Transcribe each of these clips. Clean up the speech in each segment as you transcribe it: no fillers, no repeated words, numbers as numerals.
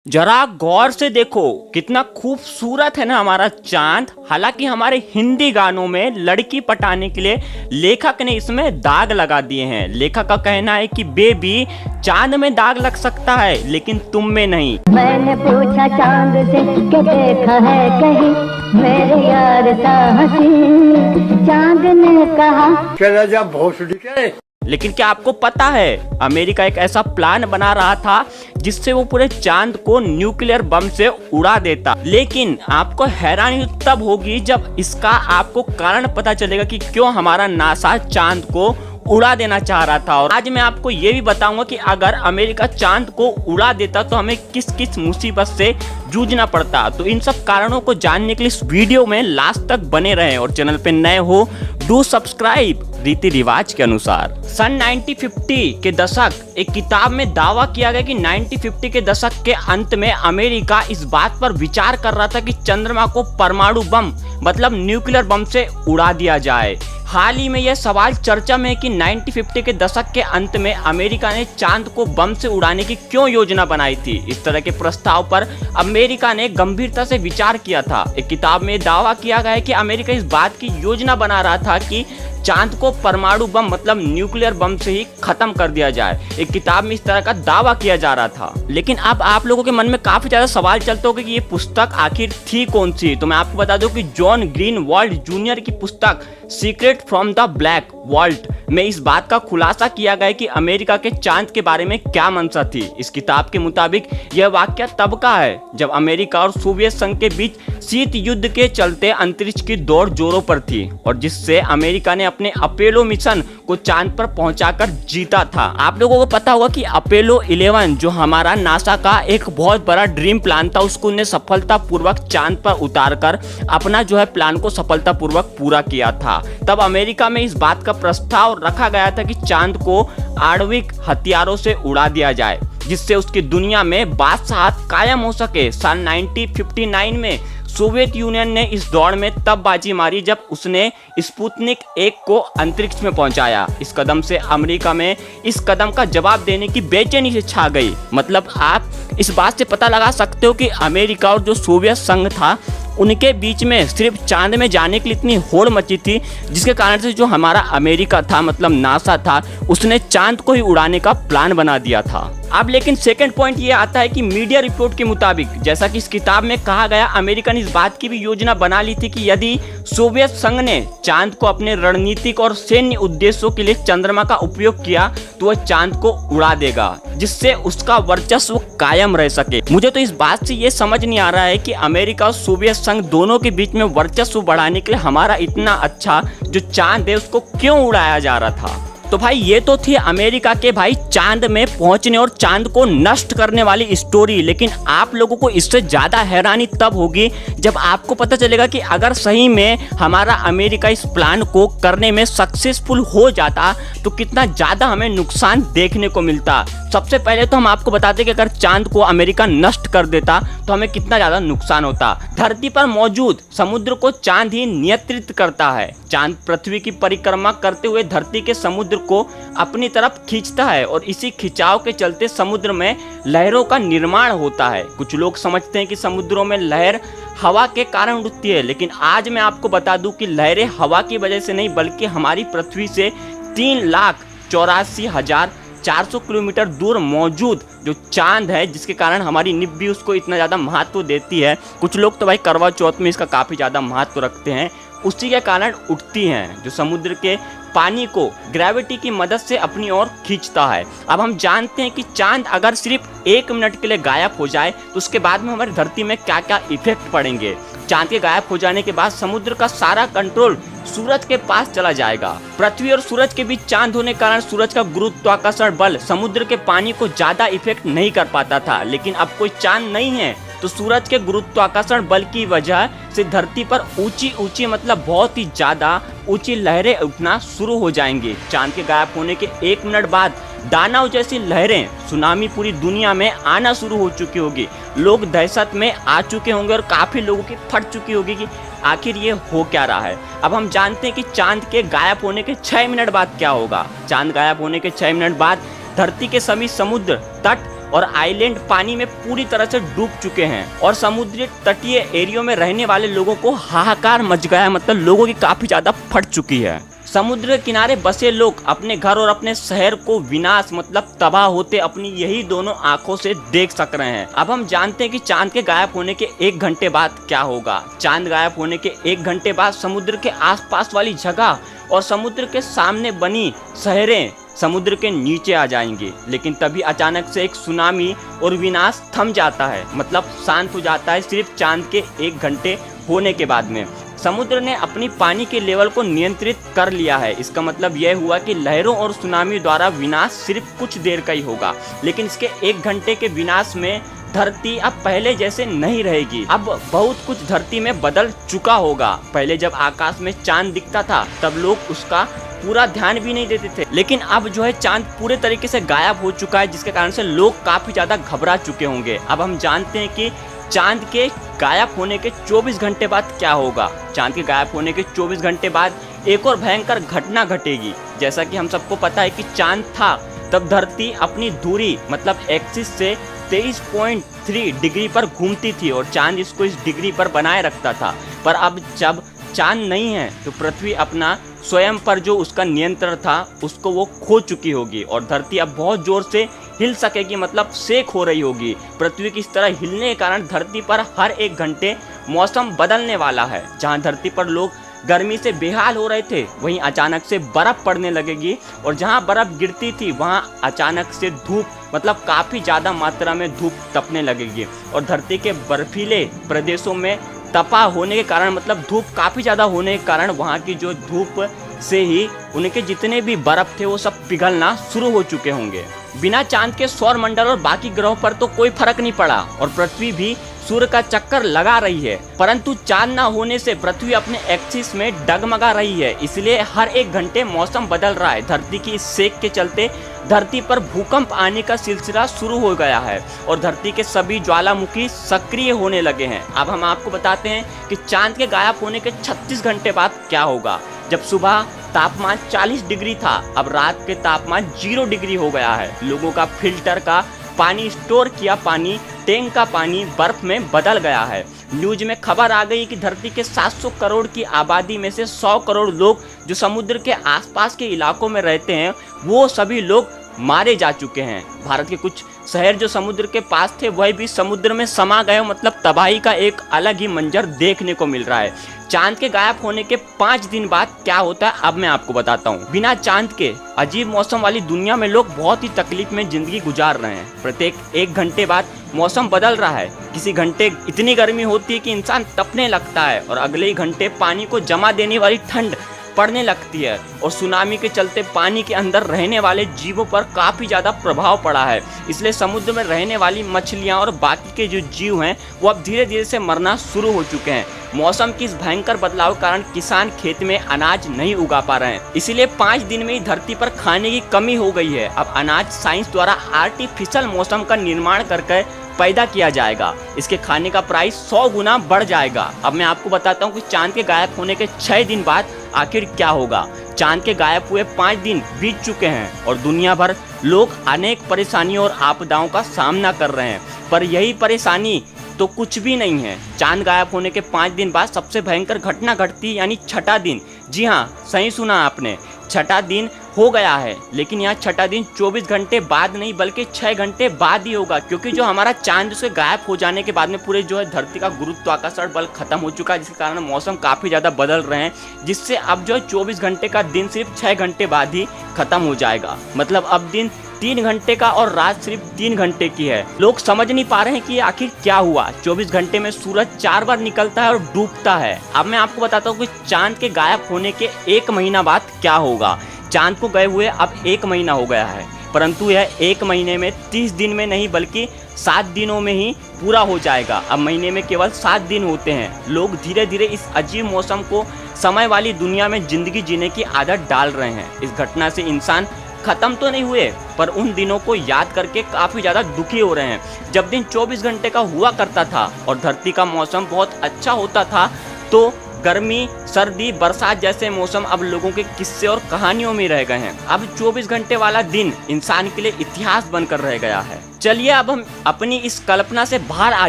जरा गौर से देखो कितना खूबसूरत है ना हमारा चांद। हालांकि हमारे हिंदी गानों में लड़की पटाने के लिए लेखक ने इसमें दाग लगा दिए हैं। लेखक का कहना है कि बेबी चांद में दाग लग सकता है लेकिन तुम में नहीं। मैंने पूछा चांद से कि देखा है कहीं मेरे यार सा हंसी, चांद ने कहा चला जा भोसड़ी के। लेकिन क्या आपको पता है अमेरिका एक ऐसा प्लान बना रहा था जिससे वो पूरे चांद को न्यूक्लियर बम से उड़ा देता। लेकिन आपको हैरानी तब होगी जब इसका आपको कारण पता चलेगा कि क्यों हमारा नासा चांद को उड़ा देना चाह रहा था। और आज मैं आपको ये भी बताऊंगा कि अगर अमेरिका चांद को उड़ा देता तो हमें किस किस मुसीबत से जूझना पड़ता। तो इन सब कारणों को जानने के लिए इस वीडियो में लास्ट तक बने रहें और चैनल पे नए हो डू सब्सक्राइब। रीति रिवाज के अनुसार सन 1950 के दशक एक किताब में दावा किया गया कि 1950 के दशक के अंत में अमेरिका इस बात पर विचार कर रहा था कि चंद्रमा को परमाणु बम मतलब न्यूक्लियर बम से उड़ा दिया जाए। हाल ही में यह सवाल चर्चा में है कि 1950 के दशक के अंत में अमेरिका ने चांद को बम से उड़ाने की क्यों योजना बनाई थी। इस तरह के प्रस्ताव पर अमेरिका ने गंभीरता से विचार किया था। एक किताब में दावा किया गया है कि अमेरिका इस बात की योजना बना रहा था कि चांद को परमाणु बम मतलब न्यूक्लियर बम से ही खत्म कर दिया जाए। एक किताब में इस तरह का दावा किया जा रहा था। लेकिन अब आप लोगों के मन में काफी ज्यादा सवाल चलते होंगे कि ये पुस्तक आखिर थी कौन सी। तो मैं आपको बता दूं कि जॉन ग्रीनवाल्ड जूनियर की पुस्तक secret from the black vault में इस बात का खुलासा किया गया कि अमेरिका के चांद के बारे में क्या मंशा थी। इस किताब के मुताबिक यह वाकया तब का है जब अमेरिका और सोवियत संघ के बीच शीत युद्ध के चलते अंतरिक्ष की दौड़ जोरों पर थी और जिससे अमेरिका ने अपने अपोलो मिशन को चांद पर पहुंचाकर जीता था। आप लोगों को पता होगा कि अपोलो 11 जो हमारा नासा का एक बहुत बड़ा ड्रीम प्लान था उसको उन्हें सफलतापूर्वक चांद पर उतारकर अपना जो है प्लान को सफलतापूर्वक पूरा किया था। तब अमेरिका में इस बात का प्रस्ताव रखा गया था कि चांद को आणविक हथियारों से उड़ा दिया जाए जिससे उसकी दुनिया में बादशाहत कायम हो सके। सन 1959 में सोवियत यूनियन ने इस दौड़ में तब बाजी मारी जब उसने स्पुतनिक 1 को अंतरिक्ष में पहुंचाया। इस कदम से अमेरिका में इस कदम का जवाब देने की बेचैनी से छा गई। मतलब आप इस बात से पता लगा सकते हो कि अमेरिका और जो सोवियत संघ था उनके बीच में सिर्फ चांद में जाने के लिए इतनी होड़ मची थी जिसके कारण से जो हमारा अमेरिका था मतलब नासा था उसने चांद को ही उड़ाने का प्लान बना दिया था। अब लेकिन सेकंड पॉइंट ये आता है कि मीडिया रिपोर्ट के मुताबिक जैसा कि इस किताब में कहा गया अमेरिका ने इस बात की भी योजना बना ली थी कि यदि सोवियत संघ ने चांद को अपने रणनीतिक और सैन्य उद्देश्यों के लिए चंद्रमा का उपयोग किया तो वह चांद को उड़ा देगा जिससे उसका वर्चस्व कायम रह सके। मुझे तो इस बात से ये समझ नहीं आ रहा है कि अमेरिका और सोवियत संघ दोनों के बीच में वर्चस्व बढ़ाने के लिए हमारा इतना अच्छा जो चांद है उसको क्यों उड़ाया जा रहा था। तो भाई ये तो थी अमेरिका के भाई चांद में पहुंचने और चांद को नष्ट करने वाली स्टोरी। लेकिन आप लोगों को इससे ज्यादा हैरानी तब होगी जब आपको पता चलेगा कि अगर सही में हमारा अमेरिका इस प्लान को करने में सक्सेसफुल हो जाता तो कितना ज्यादा हमें नुकसान देखने को मिलता। सबसे पहले तो हम आपको बताते कि अगर चांद को अमेरिका नष्ट कर देता तो हमें कितना ज्यादा नुकसान होता। धरती पर मौजूद समुद्र को चांद ही नियंत्रित करता है। चांद पृथ्वी की परिक्रमा करते हुए धरती के समुद्र को अपनी तरफ खींचता है और इसी खिंचाव के चलते समुद्र में लहरों का निर्माण होता है। कुछ लोग समझते हैं कि समुद्रों में लहर हवा के कारण उठती है, लेकिन आज मैं आपको बता दूं कि लहरें हवा की वजह से नहीं बल्कि हमारी पृथ्वी से 3,84,400 किलोमीटर दूर मौजूद जो चांद है जिसके कारण हमारी निब्बी उसको इतना ज़्यादा महत्व देती है। कुछ लोग तो भाई करवा चौथ में इसका काफ़ी ज़्यादा महत्व रखते हैं। उसी के कारण उठती हैं जो समुद्र के पानी को ग्रेविटी की मदद से अपनी ओर खींचता है। अब हम जानते हैं कि चांद अगर सिर्फ 1 मिनट के लिए गायब हो जाए तो उसके बाद में हमारी धरती में क्या क्या इफेक्ट पड़ेंगे। चांद के गायब हो जाने के बाद समुद्र का सारा कंट्रोल सूरज के पास चला जाएगा। पृथ्वी और सूरज के बीच चांद होने के कारण सूरज का गुरुत्वाकर्षण बल समुद्र के पानी को ज्यादा इफेक्ट नहीं कर पाता था। लेकिन अब कोई चांद नहीं है तो सूरज के गुरुत्वाकर्षण बल की वजह से धरती पर ऊंची ऊंची मतलब बहुत ही ज्यादा ऊंची लहरें उठना शुरू हो जाएंगी। चांद के गायब होने के 1 मिनट बाद दानव जैसी लहरें सुनामी पूरी दुनिया में आना शुरू हो चुकी होगी। लोग दहशत में आ चुके होंगे और काफी लोगों की फट चुकी होगी कि आखिर ये हो क्या रहा है। अब हम जानते हैं कि चांद के गायब होने के 6 मिनट बाद क्या होगा। चांद गायब होने के 6 मिनट बाद धरती के सभी समुद्र तट और आइलैंड पानी में पूरी तरह से डूब चुके हैं और समुद्री तटीय एरियो में रहने वाले लोगों को हाहाकार मच गया है, मतलब लोगों की काफी ज्यादा फट चुकी है। समुद्र के किनारे बसे लोग अपने घर और अपने शहर को विनाश मतलब तबाह होते अपनी यही दोनों आंखों से देख सक रहे हैं। अब हम जानते हैं कि चांद के गायब होने के 1 घंटे बाद क्या होगा। चांद गायब होने के 1 घंटे बाद समुद्र के आसपास वाली जगह और समुद्र के सामने बनी शहरें समुद्र के नीचे आ जाएंगी, लेकिन तभी अचानक से एक सुनामी और विनाश थम जाता है, मतलब शांत हो जाता है सिर्फ चांद के 1 घंटे होने के बाद में। समुद्र ने अपनी पानी के लेवल को नियंत्रित कर लिया है। इसका मतलब यह हुआ कि लहरों और सुनामी द्वारा विनाश सिर्फ कुछ देर का ही होगा, लेकिन इसके 1 घंटे के विनाश में धरती अब पहले जैसे नहीं रहेगी। अब बहुत कुछ धरती में बदल चुका होगा। पहले जब आकाश में चांद दिखता था तब लोग उसका पूरा ध्यान भी नहीं देते थे, लेकिन अब जो है चांद पूरे तरीके से गायब हो चुका है, जिसके कारण से लोग काफी ज्यादा घबरा चुके होंगे। अब हम जानते हैं कि चांद के गायब होने के 24 घंटे बाद क्या होगा। चांद के गायब होने के 24 घंटे बाद एक और भयंकर घटना घटेगी। जैसा कि हम सबको पता है कि चांद था तब धरती अपनी दूरी मतलब एक्सिस से 23.3 डिग्री पर घूमती थी और चांद इसको इस डिग्री पर बनाए रखता था। पर अब जब चांद नहीं है तो पृथ्वी अपना स्वयं पर जो उसका नियंत्रण था उसको वो खो चुकी होगी और धरती अब बहुत जोर से हिल सकेगी, मतलब सेक हो रही होगी। पृथ्वी की इस तरह हिलने के कारण धरती पर हर 1 घंटे मौसम बदलने वाला है। जहां धरती पर लोग गर्मी से बेहाल हो रहे थे वहीं अचानक से बर्फ पड़ने लगेगी और जहां बर्फ गिरती थी वहां अचानक से धूप मतलब काफ़ी ज़्यादा मात्रा में धूप तपने लगेगी और धरती के बर्फीले प्रदेशों में तपा होने के कारण मतलब धूप काफ़ी ज़्यादा होने के कारण वहाँ की जो धूप से ही उनके जितने भी बर्फ थे वो सब पिघलना शुरू हो चुके होंगे। बिना चांद के सौर मंडल और बाकी ग्रहों पर तो कोई फर्क नहीं पड़ा और पृथ्वी भी सूर्य का चक्कर लगा रही है, परंतु चांद ना होने से पृथ्वी अपने एक्सिस में डगमगा रही है। इसलिए हर 1 घंटे मौसम बदल रहा है। धरती की इस सेक के चलते धरती पर भूकंप आने का सिलसिला शुरू हो गया है और धरती के सभी ज्वालामुखी सक्रिय होने लगे हैं। अब हम आपको बताते हैं कि चांद के गायब होने के 36 घंटे बाद क्या होगा। जब सुबह तापमान 40 डिग्री था अब रात के तापमान 0 डिग्री हो गया है। लोगों का फिल्टर का पानी, स्टोर किया पानी, टैंक का पानी बर्फ में बदल गया है। न्यूज में खबर आ गई कि धरती के 700 करोड़ की आबादी में से 100 करोड़ लोग जो समुद्र के आसपास के इलाकों में रहते हैं वो सभी लोग मारे जा चुके हैं। भारत के कुछ शहर जो समुद्र के पास थे वह भी समुद्र में समा गए, मतलब तबाही का एक अलग ही मंजर देखने को मिल रहा है। चांद के गायब होने के 5 दिन बाद क्या होता है अब मैं आपको बताता हूँ। बिना चांद के अजीब मौसम वाली दुनिया में लोग बहुत ही तकलीफ में जिंदगी गुजार रहे हैं। प्रत्येक 1 घंटे बाद मौसम बदल रहा है। किसी घंटे इतनी गर्मी होती है कि इंसान तपने लगता है और अगले ही घंटे पानी को जमा देने वाली ठंड पड़ने लगती है और सुनामी के चलते पानी के अंदर रहने वाले जीवों पर काफ़ी ज़्यादा प्रभाव पड़ा है। इसलिए समुद्र में रहने वाली मछलियाँ और बाकी के जो जीव हैं वो अब धीरे धीरे से मरना शुरू हो चुके हैं। मौसम की इस भयंकर बदलाव के कारण किसान खेत में अनाज नहीं उगा पा रहे हैं। इसीलिए 5 दिन में ही धरती पर खाने की कमी हो गई है। अब अनाज साइंस द्वारा आर्टिफिशियल मौसम का निर्माण करके पैदा किया जाएगा। इसके खाने का प्राइस 100 गुना बढ़ जाएगा। अब मैं आपको बताता हूँ कि चांद के गायब होने के 6 दिन बाद आखिर क्या होगा। चांद के गायब हुए 5 दिन बीत चुके हैं और दुनिया भर लोग अनेक परेशानियों और आपदाओं का सामना कर रहे हैं, पर यही परेशानी तो कुछ भी नहीं है। चांद गायब होने के 5 दिन बाद सबसे भयंकर घटना घटती यानी छठा दिन। जी हाँ, सही सुना आपने, छठा दिन हो गया है, लेकिन यहाँ छठा दिन 24 घंटे बाद नहीं बल्कि 6 घंटे बाद ही होगा, क्योंकि जो हमारा चांद से गायब हो जाने के बाद में पूरे जो है धरती का गुरुत्वाकर्षण बल खत्म हो चुका है, जिसके कारण मौसम काफ़ी ज़्यादा बदल रहे हैं, जिससे अब जो है 24 घंटे का दिन सिर्फ 6 घंटे बाद ही खत्म हो जाएगा। मतलब अब दिन 3 घंटे का और रात सिर्फ 3 घंटे की है। लोग समझ नहीं पा रहे हैं कि आखिर क्या हुआ। 24 घंटे में सूरज 4 बार निकलता है और डूबता है। अब मैं आपको बताता हूँ कि चांद के गायब होने के 1 महीना बाद क्या होगा। चांद को गए हुए अब 1 महीना हो गया है, परंतु यह 1 महीने में 30 दिन में नहीं बल्कि 7 दिनों में ही पूरा हो जाएगा। अब महीने में केवल 7 दिन होते हैं। लोग धीरे धीरे इस अजीब मौसम को समय वाली दुनिया में जिंदगी जीने की आदत डाल रहे हैं। इस घटना से इंसान खत्म तो नहीं हुए, पर उन दिनों को याद करके काफ़ी ज़्यादा दुखी हो रहे हैं जब दिन 24 घंटे का हुआ करता था और धरती का मौसम बहुत अच्छा होता था, तो गर्मी, सर्दी, बरसात जैसे मौसम अब लोगों के किस्से और कहानियों में रह गए हैं। अब 24 घंटे वाला दिन इंसान के लिए इतिहास बनकर रह गया है। चलिए अब हम अपनी इस कल्पना से बाहर आ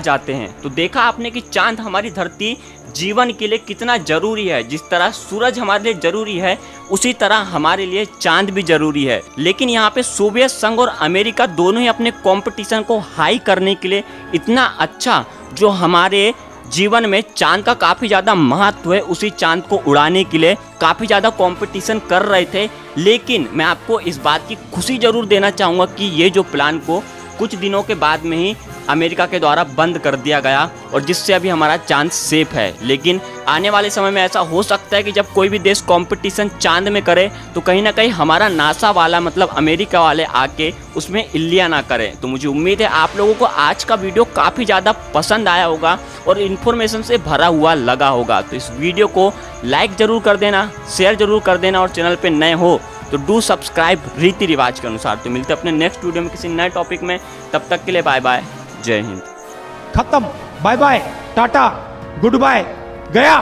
जाते हैं। तो देखा आपने कि चांद हमारी धरती जीवन के लिए कितना जरूरी है। जिस तरह सूरज हमारे लिए जरूरी है, उसी तरह हमारे लिए चांद भी जरूरी है। लेकिन यहाँ पे सोवियत संघ और अमेरिका दोनों ही अपने कंपटीशन को हाई करने के लिए इतना अच्छा, जो हमारे जीवन में चांद का काफ़ी ज़्यादा महत्व है, उसी चांद को उड़ाने के लिए काफ़ी ज़्यादा कंपटीशन कर रहे थे। लेकिन मैं आपको इस बात की खुशी ज़रूर देना चाहूँगा कि ये जो प्लान को कुछ दिनों के बाद में ही अमेरिका के द्वारा बंद कर दिया गया, और जिससे अभी हमारा चांद सेफ है। लेकिन आने वाले समय में ऐसा हो सकता है कि जब कोई भी देश कंपटीशन चांद में करे तो कहीं ना कहीं हमारा नासा वाला मतलब अमेरिका वाले आके उसमें इल्लियाँ ना करें। तो मुझे उम्मीद है आप लोगों को आज का वीडियो काफ़ी ज़्यादा पसंद आया होगा और इन्फॉर्मेशन से भरा हुआ लगा होगा। तो इस वीडियो को लाइक ज़रूर कर देना, शेयर ज़रूर कर देना, और चैनल पर नए हो तो डू सब्सक्राइब रीति रिवाज के अनुसार। तो मिलते हैं अपने नेक्स्ट वीडियो में किसी नए टॉपिक में। तब तक के लिए बाय बाय, जय हिंद। खत्म, bye bye, tata, goodbye, गया।